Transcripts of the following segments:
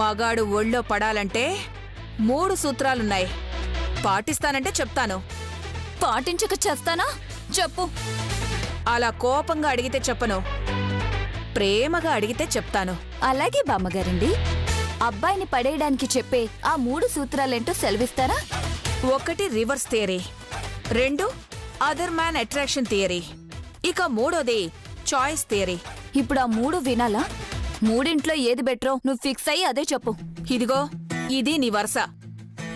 మగాడు ఒళ్ళో పడాలంటే 3 సూత్రాలున్నాయి. పాటిస్తానంటే చెప్తాను. పాటించక చేస్తానా? చెప్పు. అలా కోపంగా అడిగితే చెప్పను, ప్రేమగా అడిగితే చెప్తాను. అలాగే బామ్మగారండి. అబ్బాయిని పడేయడానికి చెప్పే ఆ 3 సూత్రాలేంటో సెలవిస్తారా? 1 reverse theory, 2 other man attraction theory, ఇక 3వది చాయిస్ థియరీ. ఇప్పుడు ఆ 3 వినాలా? 3ఇంట్లో ఏది బెటరో నువ్వు ఫిక్స్ అయ్యి అదే చెప్పు. ఇదిగో ఇది నీ వరుస.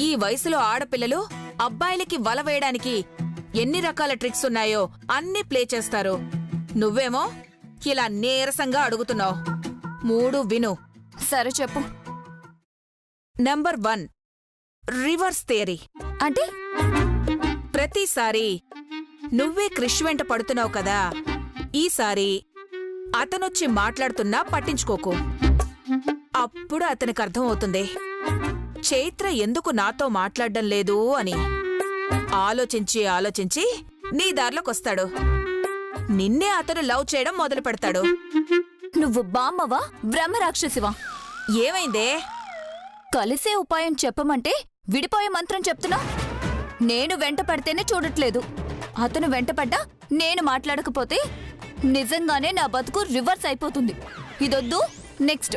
ఈ వయసులో ఆడపిల్లలు అబ్బాయిలకి వల వేయడానికి ఎన్ని రకాల ట్రిక్స్ ఉన్నాయో అన్నీ ప్లే చేస్తారు. నువ్వేమో ఇలా నీరసంగా అడుగుతున్నావు. 3 విను. సరే చెప్పు. Number 1 reverse theory. అంటే ప్రతిసారి నువ్వే క్రిష్ వెంట పడుతున్నావు కదా, ఈసారి అతనొచ్చి మాట్లాడుతున్నా పట్టించుకోకు. అప్పుడు అతనికి అర్థమవుతుంది చైత్ర ఎందుకు నాతో మాట్లాడడం లేదు అని. ఆలోచించి ఆలోచించి నీ దారిలోకొస్తాడు. నిన్నే అతను లవ్ చేయడం మొదలు పెడతాడు. నువ్వు బామ్మవా బ్రహ్మరాక్షసివా? ఏమైందే? కలిసే ఉపాయం చెప్పమంటే విడిపోయే మంత్రం చెప్తున్నా. నేను వెంట పడితేనే చూడట్లేదు. అతను వెంటపడ్డా నేను మాట్లాడకపోతే నిజంగానే నా బతుకు రివర్స్ అయిపోతుంది. ఇదొద్దు. Next.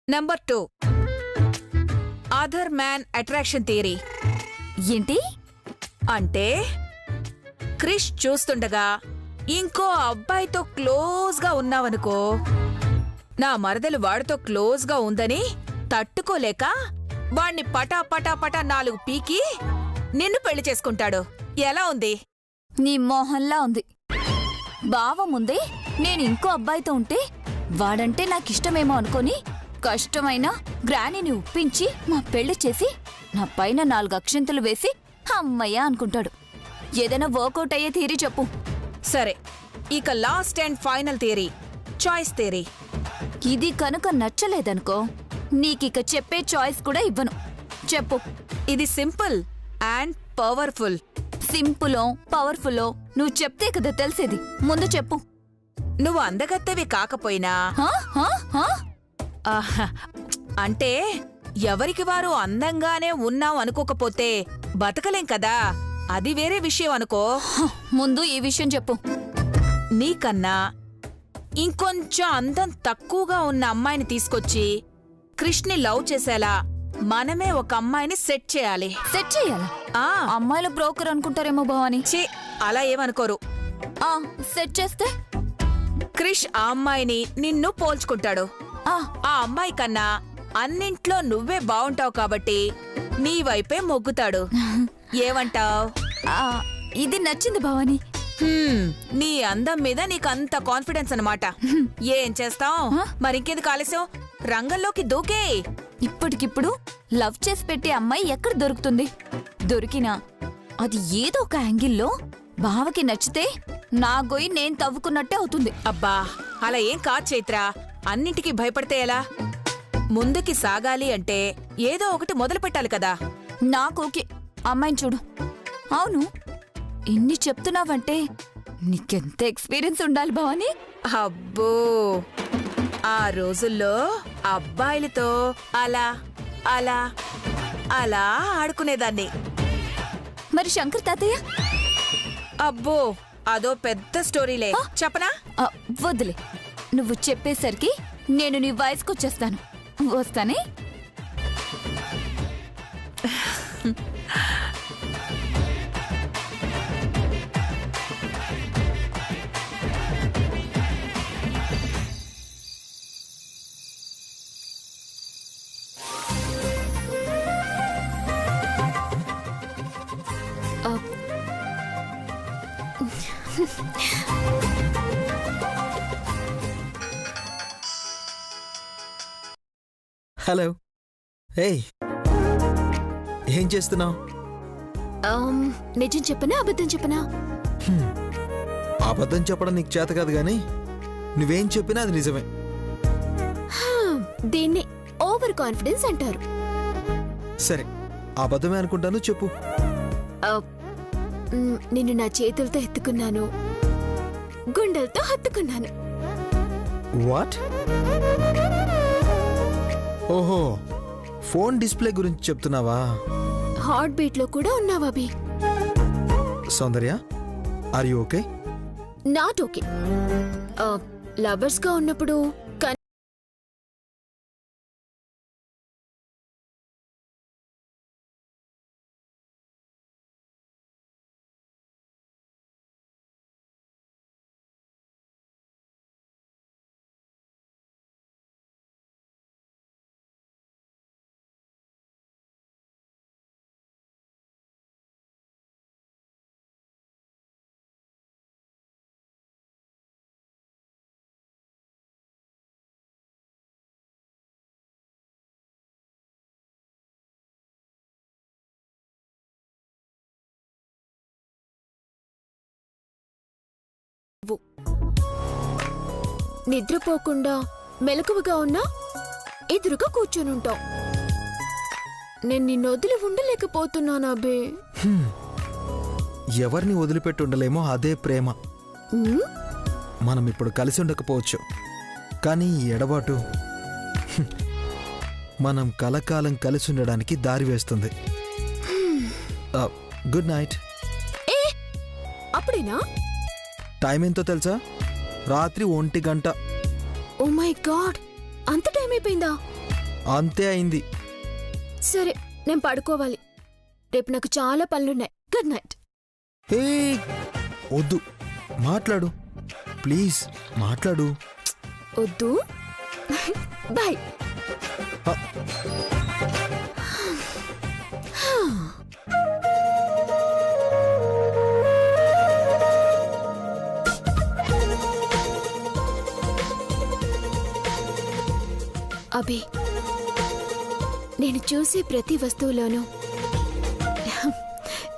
Number 2 other man attraction theory. ఏంటి అంటే క్రిష్ చూస్తుండగా ఇంకో అబ్బాయితో క్లోజ్గా ఉన్నావనుకో, నా మరదలు వాడితో క్లోజ్గా ఉందని తట్టుకోలేక వాణ్ణి పటా పటా పటా 4 పీకి నిన్ను పెళ్లి చేసుకుంటాడు. ఎలా ఉంది? నీ మోహన్లా ఉంది. బావ ముందే నేను ఇంకో అబ్బాయితో ఉంటే వాడంటే నాకిష్టమేమో అనుకొని కష్టమైనా గ్రానీని ఒప్పించి మా పెళ్లి చేసి నా పైన 4 అక్షింతలు వేసి అమ్మయ్య అనుకుంటాడు. ఏదైనా వర్కౌట్ అయ్యే థియరీ చెప్పు. సరే, ఇక last and final theory choice theory. ఇది కనుక నచ్చలేదనుకో నీకిక చెప్పే చాయిస్ కూడా ఇవ్వను. చెప్పు. ఇది సింపుల్ అండ్ పవర్ఫుల్. సింపులో పవర్ఫుల్లో నువ్వు చెప్తే కదా తెలిసేది. ముందు చెప్పు. నువ్వు అందగత్తెవి కాకపోయినా, హా? హా? హా? ఆహా, అంటే ఎవరికి వారు అందంగానే ఉన్నాం అనుకోకపోతే బతకలేం కదా, అది వేరే విషయం అనుకో. ముందు ఈ విషయం చెప్పు. నీకన్నా ఇంకొంచెం అందం తక్కువగా ఉన్న అమ్మాయిని తీసుకొచ్చి క్రిష్ని లవ్ చేసేలా మనమే ఒక అమ్మాయిని సెట్ చేయాలి. సెట్ చేయాలా? ఆ అమ్మాయిల బ్రోకర్ అనుకుంటారేమో భవాని. ఛీ, అలా ఏమనుకోరు. సెట్ చేస్తే క్రిష్ ఆ అమ్మాయిని నిన్ను పోల్చుకుంటాడు. ఆ ఆ అమ్మాయి కన్నా అన్నింట్లో నువ్వే బావుంటావు కాబట్టి నీ వైపే మొగ్గుతాడు. ఏమంటావ్? ఇది నచ్చింది భవాని. నీ అందం మీద నీకంత కాన్ఫిడెన్స్ అన్నమాట. ఏం చేస్తావ్? మరింకేది ఆలస్యం, రంగంలోకి దూకే. ఇప్పటికిప్పుడు లవ్ చేసి పెట్టే అమ్మాయి ఎక్కడ దొరుకుతుంది? దొరికినా అది ఏదో ఒక యాంగిల్లో బావకి నచ్చితే నా గొయ్యి నేను తవ్వుకున్నట్టే అవుతుంది. అబ్బా, అలా ఏం కాదు చైత్ర. అన్నింటికీ భయపడితే ఎలా? ముందుకి సాగాలి అంటే ఏదో ఒకటి మొదలు పెట్టాలి కదా. నాకోకే, అమ్మాయిని చూడు. అవును, ఇన్ని చెప్తున్నావంటే నీకెంత ఎక్స్పీరియన్స్ ఉండాలి భవాని. అబ్బో, ఆ రోజుల్లో అబ్బాయిలతో అలా అలా అలా ఆడుకునేదాన్ని. మరి శంకర్ తాతయ్య? అబ్బో, అదో పెద్ద స్టోరీలే. చెప్పనా? వద్దులే, నువ్వు చెప్పేసరికి నేను నీ వయసుకొచ్చేస్తాను. వస్తానే. హలో. ఏయ్, ఏం చేస్తున్నావు? నిజం చెప్పనా అబద్ధం చెప్పనా? అబద్ధం చెప్పడం నీకు చేత కాదు గాని నువ్వేం చెప్పినా అది నిజమే. దీన్ని ఓవర్ కాన్ఫిడెన్స్ అంటారు. సరే, అబద్ధమే అనుకుంటాను, చెప్పు. నిన్ను నా చేతులతో ఎత్తుకున్నాను, గుండెలతో హత్తుకున్నాను. వాట్? ఓహో, ఫోన్ డిస్ప్లే గురించి చెప్తున్నావా? హార్ట్ బీట్ లో కూడా ఉన్నావు Abhi. Soundarya, are you okay? Not okay. Lovers గా ఉన్నప్పుడు నిద్రపోకుండా మెలకువగా ఉన్నా ఎదురుగా కూర్చొనుంటాం. నేను నిన్ను వదిలి ఉండలేకపోతున్నాను అబే. ఎవరిని వదిలిపెట్టి ఉండలేమో అదే ప్రేమ. ఉమ్, మనం ఇప్పుడు కలిసి ఉండకపోవచ్చు, కానీ ఈ ఎడబాటు మనం కలకాలం కలిసి ఉండడానికి దారి వేస్తుంది. Good night. అప్పుడేనా? టైం ఎంతో తెలుసా? రాత్రి 1 గంట. ఓ మై గాడ్, అంత టైం అయిపోయిందా? అంతే అయింది. సరే, నేను పడుకోవాలి. రేపు నాకు చాలా పనులున్నాయి. Good night. హే, వద్దు, మాట్లాడు ప్లీజ్, మాట్లాడు. వద్దు. బాయ్. అభి, నేను చూసే ప్రతి వస్తువులోనూ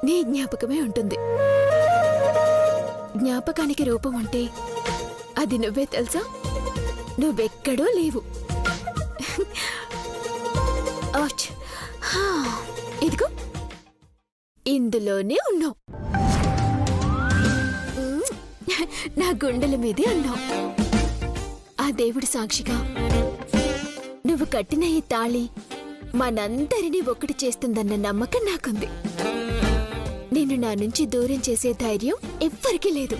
నీ జ్ఞాపకమే ఉంటుంది. జ్ఞాపకానికి రూపం ఉంటే అది నువ్వే తెలుసా? నువ్వెక్కడో లేవు. ఆచ్. ఇదిగో ఇందులోనే ఉన్నావు. నా గుండెల మీదే ఉన్నావు. ఆ దేవుడి సాక్షిగా నువ్వు కట్టిన ఈ తాళి మనందరినీ ఒకటి చేస్తుందన్న నమ్మకం నాకుంది. నిన్ను నా నుంచి దూరం చేసే ధైర్యం ఎవ్వరికీ లేదు.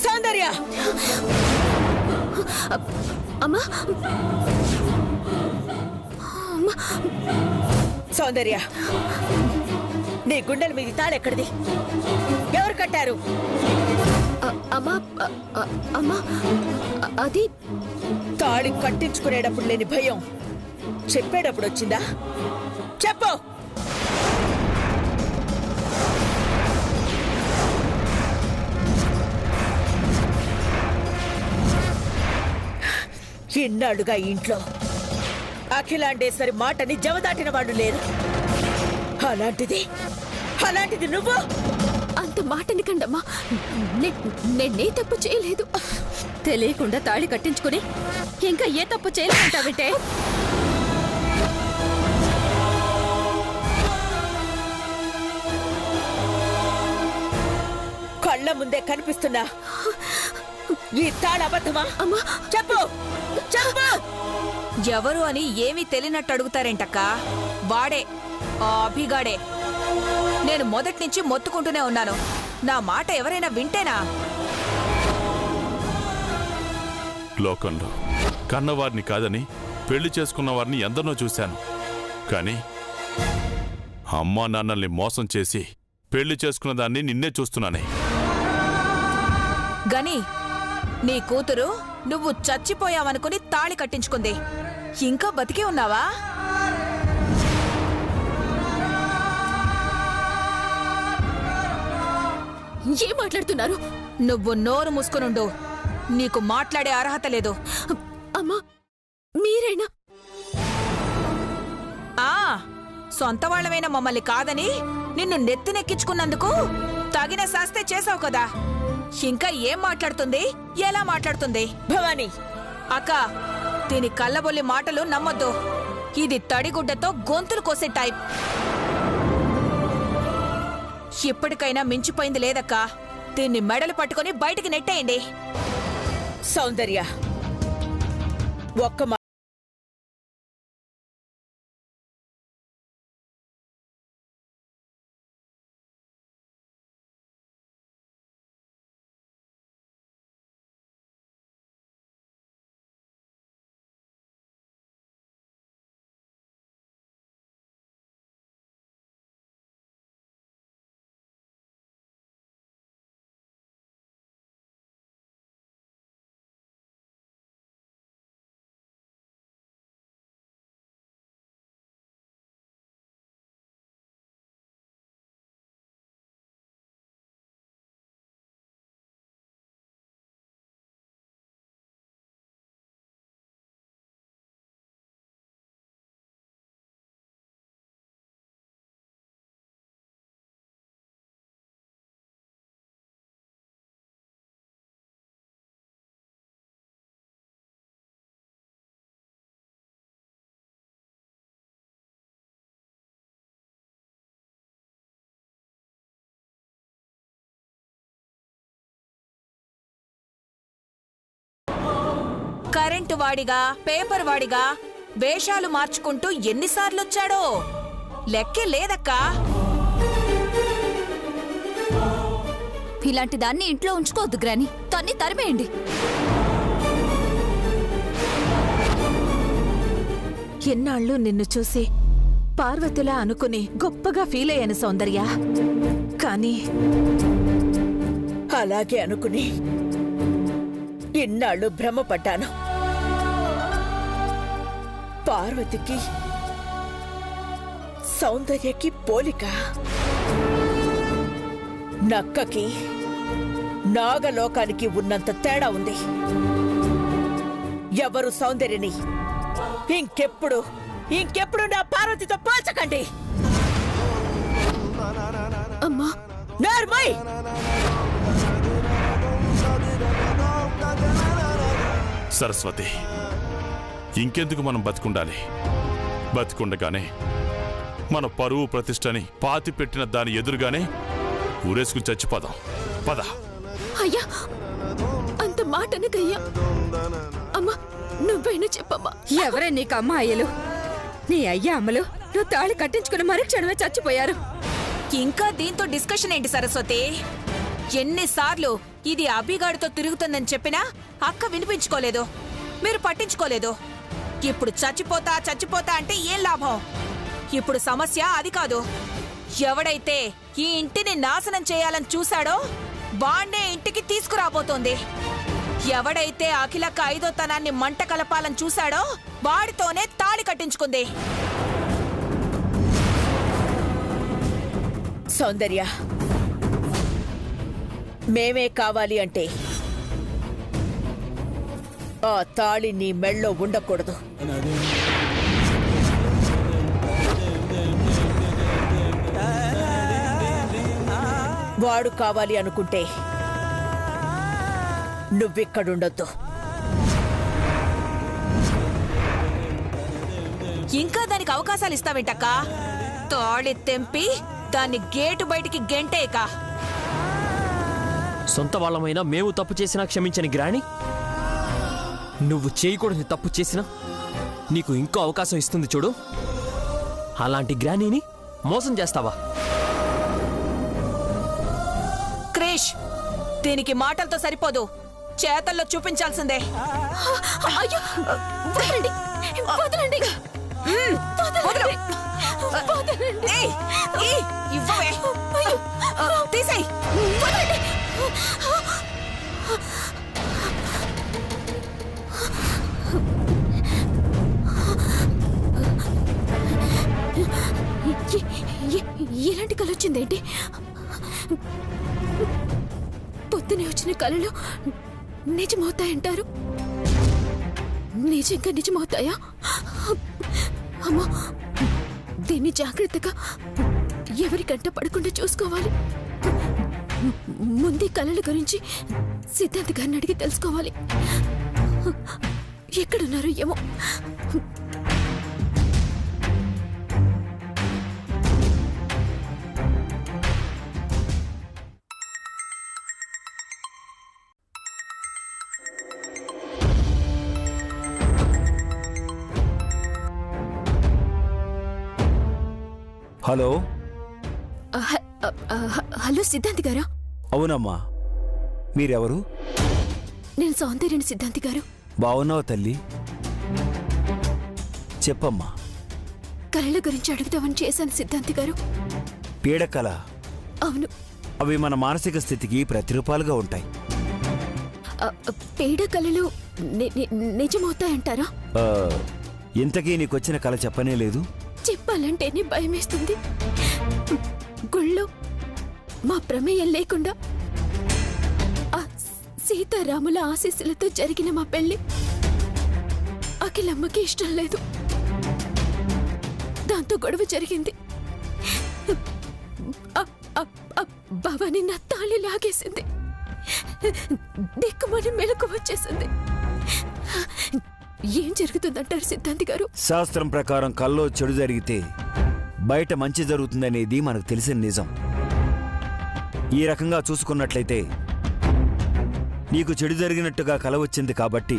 సౌందర్య, అమ్మా, సౌందర్య, నీ గుండెల మీద తాళెక్కడిది? ఎవరు కట్టారు? అమ్మా, అమ్మా, అది తాళి కట్టించుకునేటప్పుడు లేని భయం చెప్పేటప్పుడు వచ్చిందా? చెప్పు. ఇన్నాళ్ళుగా ఇంట్లో అఖిలాండేశ్వరి మాటని జవదాటిన వాళ్ళు లేరు. అలాంటిది నువ్వు. అంత మాటని కండమ్మా, నేనే తప్పు చేయలేదు. తెలియకుండా తాళి కట్టించుకుని ఇంకా ఏ తప్పు చేయలేదంటావంటే? కళ్ళ ముందే కనిపిస్తున్నా ఈ తాళ అబద్ధమా? అమ్మా, చెప్పు, చెప్పు. ఎవరు అని ఏమీ తెలియనట్టు అడుగుతారేంటక్క? వాడే, ఆ అభిగాడే. నేను మొదటి నుంచి మొత్తుకుంటూనే ఉన్నాను. నా మాట ఎవరైనా వింటేనా? లోకంలో కన్నవారిని కాదని పెళ్లి చేసుకున్న వారిని ఎందరినో చూశాను. కానీ అమ్మా నాన్నల్ని మోసం చేసి పెళ్లి చేసుకున్న దాన్ని నిన్నే చూస్తున్నానే. గని, నీ కూతురు నువ్వు చచ్చిపోయావనుకుని తాళి కట్టించుకుంది. ఇంకా బతికే ఉన్నావా? ఏం మాట్లాడుతున్నారు? నువ్వు నోరు మూసుకునుండు. నీకు మాట్లాడే అర్హత లేదు. అమ్మా, మీరేనా? ఆ సొంత వాళ్ళమైన మమ్మల్ని కాదని నిన్ను నెత్తినెక్కించుకున్నందుకు తగిన శాస్తి చేసావు కదా. ఇంకా ఏం మాట్లాడుతుంది, ఎలా మాట్లాడుతుంది? భవానీ, అక్క, దీని కళ్ళబొల్లి మాటలు నమ్మొద్దు. ఇది తడిగుడ్డతో గొంతులు కోసే టైప్. ఇప్పటికైనా మించిపోయింది లేదక్కా. దీన్ని మెడలు పట్టుకొని బయటికి నెట్టేయండి. సౌందర్య, ఒక్క కరెంటు వాడిగా, పేపర్ వాడిగా వేషాలు మార్చుకుంటూ ఎన్నిసార్లొచ్చాడో లెక్కే లేదక్కా. ఇలాంటి దాన్ని ఇంట్లో ఉంచుకోవద్దు గ్రాని. తన్ని తరిమేయండి. ఎన్నాళ్ళు నిన్ను చూసి పార్వతిలా అనుకుని గొప్పగా ఫీల్ అయ్యాను సౌందర్య. కానీ అలాగే అనుకుని ఇన్నాళ్ళు భ్రమపడ్డాను. పార్వతికి సౌందర్యకి పోలిక, నక్కకి నాగలోకానికి ఉన్నంత తేడా ఉంది. ఎవరు సౌందర్యని ఇంకెప్పుడు నా పార్వతితో పోల్చకండి. అమ్మా, నార్మల్. సరస్వతి, ఇంకెందుకు మనం బతికుండాలి? బతికుండగానే మన పరువు ప్రతిష్టని పాతి పెట్టిన దాని ఎదురుగానే ఊరేసుకుని చచ్చిపోదాం. పద. అయ్యా, అంత మాటనకయ్యా. అమ్మా, నువ్వైనా చెప్పమ్మా. ఎవరే నీకు అమ్మాయిలు? నీ అయ్యా అమ్మలు నువ్వు తాళి కట్టించుకుని మరుక్షణమే చచ్చిపోయారు. ఇంకా దీంతో డిస్కషన్ ఏంటి సరస్వతి? ఎన్నిసార్లు ఇది అభిగాడితో తిరుగుతుందని చెప్పినా అక్క వినిపించుకోలేదు, మీరు పట్టించుకోలేదు. ఇప్పుడు చచ్చిపోతా అంటే ఏం లాభం? ఇప్పుడు సమస్య అది కాదు. ఎవడైతే ఈ ఇంటిని నాశనం చేయాలని చూశాడో వాణ్ణే ఇంటికి తీసుకురాబోతోంది. ఎవడైతే అఖిలక్క 5వ తనాన్ని మంట కలపాలని చూశాడో వాడితోనే తాళి కట్టించుకుంది. సౌందర్య, మేమే కావాలి అంటే ఆ తాళి నీ మెళ్ళో ఉండకూడదు. వాడు కావాలి అనుకుంటే నువ్విక్కడుండొద్దు. ఇంకా దానికి అవకాశాలు ఇస్తావేంటక్కా? తాళి తెంపి దాన్ని గేటు బయటికి గెంటేక. సొంత వాళ్ళమైనా మేము తప్పు చేసినా క్షమించని గ్రాని, నువ్వు చేయకూడని తప్పు చేసినా నీకు ఇంకో అవకాశం ఇస్తుంది చూడు. అలాంటి గ్రానీని మోసం చేస్తావా? క్రిష్, దీనికి మాటలతో సరిపోదు, చేతల్లో చూపించాల్సిందే. అయ్యో, వదలండి, వదలండి. వదలు. ఏయ్, ఇవ్వవే. తీసేయ్. ఎలాంటి కళ వచ్చిందేంటి? పొద్దునే వచ్చిన కళలు నిజమవుతాయంటారు. నిజంగా నిజమవుతాయా? అమ్మా, దీన్ని జాగ్రత్తగా ఎవరి కంట పడకుండా చూసుకోవాలి. ముందు కళల గురించి సిద్ధాంత్ గారిని అడిగి తెలుసుకోవాలి. ఎక్కడున్నారో ఏమో. హలో. హలో సిద్ధాంత్ గారా? అవునమ్మా, మీరెవరు? నేను సౌందర్యని సిద్ధాంత్ గారు. బావున్నావు తల్లి? చెప్పమ్మా. కళల గురించి అడుగుదామని చేశాను సిద్ధాంత్ గారు. పీడకల? అవును. అవి మన మానసిక స్థితికి ప్రతిరూపాలుగా ఉంటాయి. పీడ కళలు నిజమవుతాయంటారా? ఇంతకీ నీకొచ్చిన కళ చెప్పనే లేదు? చెప్పాలంటేనే భయమేస్తుంది. గుళ్ళో మా ప్రమేయం లేకుండా ఆ సీతారాముల ఆశీస్సులతో జరిగిన మా పెళ్లి అఖిలమ్మకి ఇష్టం లేదు. దాంతో గొడవ జరిగింది. భవాని నా తాళి లాగేసింది. దిక్కుమని మెలకు వచ్చేసింది. ఏం జరుగుతుందంటారు సిద్ధాంత్ గారు? శాస్త్రం ప్రకారం కల్లో చెడు జరిగితే బయట మంచి జరుగుతుందనేది మనకు తెలిసిన నిజం. ఈ రకంగా చూసుకున్నట్లయితే నీకు చెడు జరిగినట్టుగా కల వచ్చింది కాబట్టి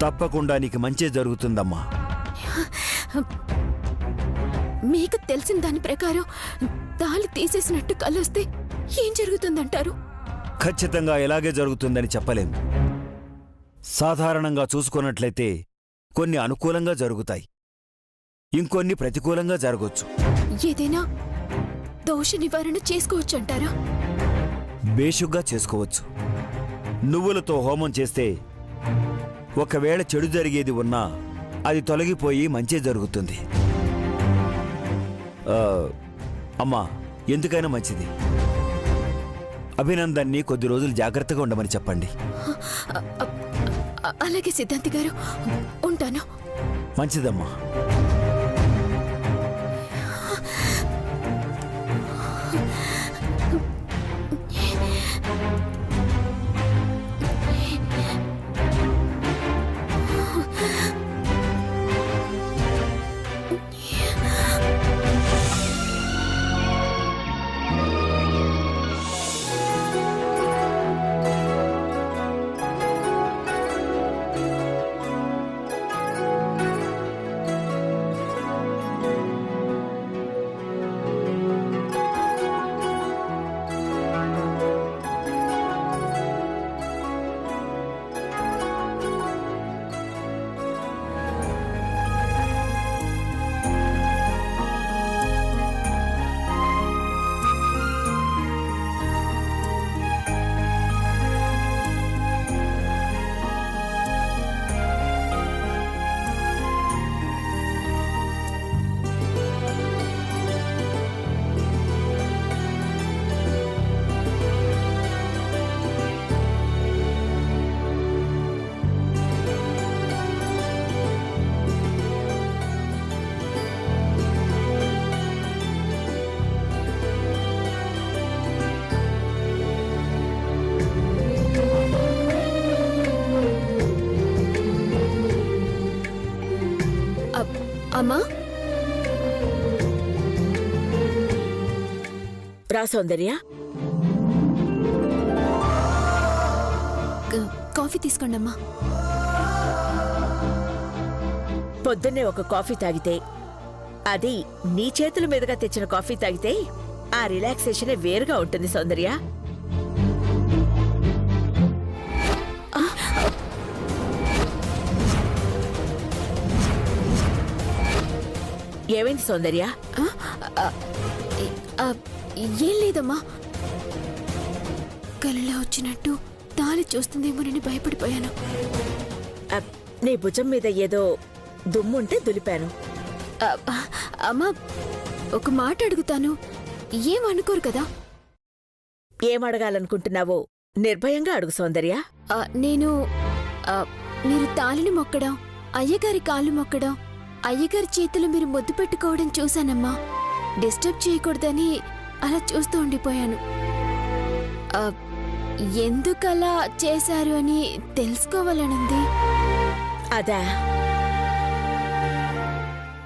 తప్పకుండా నీకు మంచి జరుగుతుందమ్మా. మీకు తెలిసిన దాని ప్రకారం తాళి తీసేసినట్టు కలొస్తే ఏం జరుగుతుందంటారు? ఖచ్చితంగా ఇలాగే జరుగుతుందని చెప్పలేం. సాధారణంగా చూసుకున్నట్లయితే కొన్ని అనుకూలంగా జరుగుతాయి, ఇంకొన్ని ప్రతికూలంగా జరగొచ్చు. ఏదైనా దోష నివారణ చేసుకోవచ్చంటారా? బేషుగ్గా చేసుకోవచ్చు. నువ్వులతో హోమం చేస్తే ఒకవేళ చెడు జరిగేది ఉన్నా అది తొలగిపోయి మంచి జరుగుతుంది. అమ్మా, ఎందుకైనా మంచిది అభినందన్ని కొద్ది రోజులు జాగ్రత్తగా ఉండమని చెప్పండి. అలాగే సిద్ధాంతి గారు, ఉంటాను. మంచిదమ్మా. అమ్మా, రా సౌందర్య. కాఫీ తీసుకోండి అమ్మా. పొద్దున్నే ఒక కాఫీ తాగితే, అది నీ చేతుల మీదుగా తెచ్చిన కాఫీ తాగితే ఆ రిలాక్సేషనే వేరుగా ఉంటుంది సౌందర్య. ఏమైంది సౌందర్య? ఏం లేదమ్మా, కలలో వచ్చినట్టు తాళి చూస్తుందేమోనని భయపడిపోయాను. నీ భుజం మీద ఏదో దుమ్ముంటే దులిపాను. అమ్మా, ఒక మాట అడుగుతాను, ఏమనుకోరు కదా? ఏమడగాలనుకుంటున్నావో నిర్భయంగా అడుగు సౌందర్య. నేను మీరు తాళిని మొక్కడం, అయ్యగారి కాళ్ళు మొక్కడం, అయ్యగారి చేతులు మీరు ముద్దు పెట్టుకోవడం చూశానమ్మా. డిస్టర్బ్ చేయకూడదని అలా చూస్తూ ఉండిపోయాను. ఆ, ఎందుకలా చేశారు అని తెలుసుకోవాలనుంది. అదా,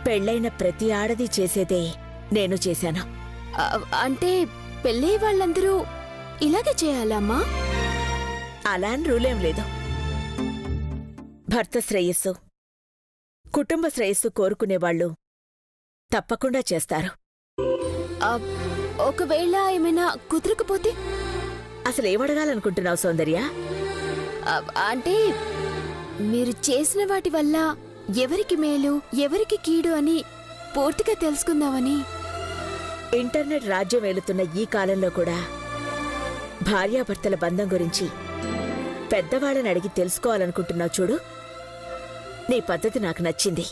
పెళ్ళైన ప్రతి ఆడది చేసేదే నేను చేశాను. ఆ, అంటే పెళ్ళే వాళ్ళందరూ ఇలాగే చేయాలమ్మా? అలా అని రూలేం లేదు. భర్త శ్రేయస్సు, కుటుంబ శ్రేయస్సు కోరుకునేవాళ్లు తప్పకుండా చేస్తారు. ఆ, ఒకవేళ ఏమైనా కుదరకపోతే? అసలేమడగాలనుకుంటున్నావు సౌందర్య? ఆ, అంటే మీరు చేసిన వాటి వల్ల ఎవరికి మేలు ఎవరికి కీడు అని పూర్తిగా తెలుసుకుందామని. ఇంటర్నెట్ రాజ్యం ఏలుతున్న ఈ కాలంలో కూడా భార్యాభర్తల బంధం గురించి పెద్దవాళ్ళని అడిగి తెలుసుకోవాలనుకుంటున్నావు చూడు. నీ పద్ధతి నాకు నచ్చింది.